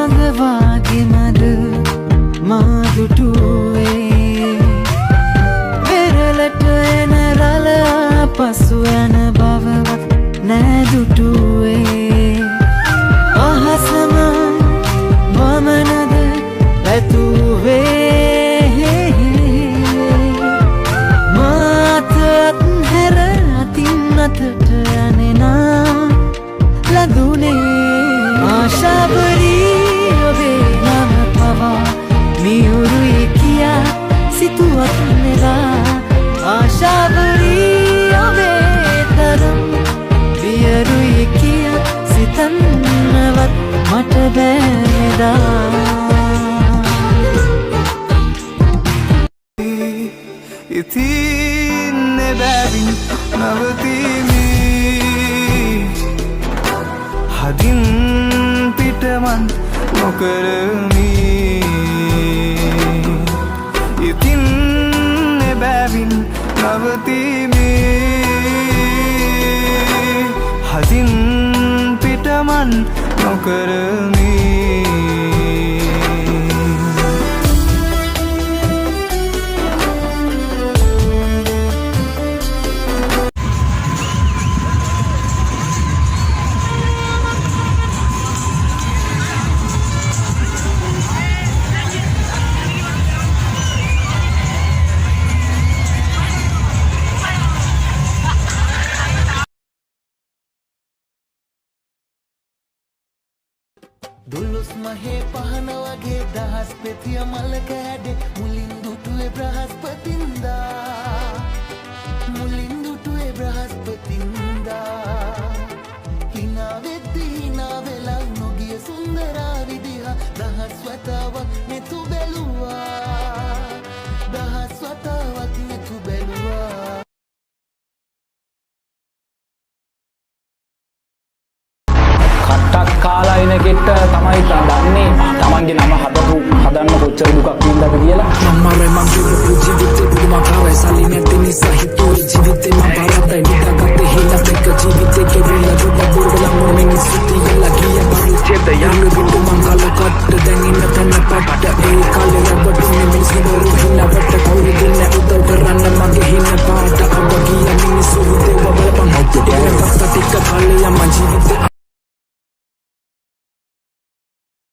සඳවාගේ මද මාදුටුවේ වෙරළට එන රළ පසු යන බවවත් නෑදුටුවේ අහසම වමනද ඇතුවේ මාතත් හැර අතින් අතට යනෙනා ලදුනේ ආශාවරී ඔබේ නම පවා මියුරුයි කියා සිතුවත් නෙලා ආශාවරී ඔබේ තරම් වියරුයි කියා සිතන්නවත් මට බෑනෙදා ඉතින් එබැවින් නවතිමි හදින් පිටමන් නොකරමි ඉතින් එබැවින් නවතිමි හදින් පිටමන් නොකරමි දුලුස් මහේ පහන වගේ දහස් පෙතිය මල කෑඩේ මුලින් දුටුවේ බ්‍රහස්පතින්දා මුලින් දුටුවේ බ්‍රහස්පතින්දා හිනා වෙද්දි හිනා වෙලා නොගිය සුන්දරා විදිහ දහස් වතාවක් මෙතු බැලුවා දහස් වතාවක් මෙතු බැලුවා කාලා එන කෙට්ට තමයි දන්නේ තමන්ගේ නම හදන්න කොච්චර දුකක් වින්දාද කියලා අම්මා මම කිව්ව ජීවිතේ පුදුමාකාරයි සල්ලි නැති නිසා හිතුවේ ජීවිතේ මම බාරතයි නිදාගත්තේ හිලක් එක්ක ජීවිතේ කෙරෙලා ගොඩ බොරලා මොන මිනිස්සු තියලා ගියා බාරු චේත යන්න බින්දු මං කල කට දැන් ඉන්න තැන පට්ට ඒ කල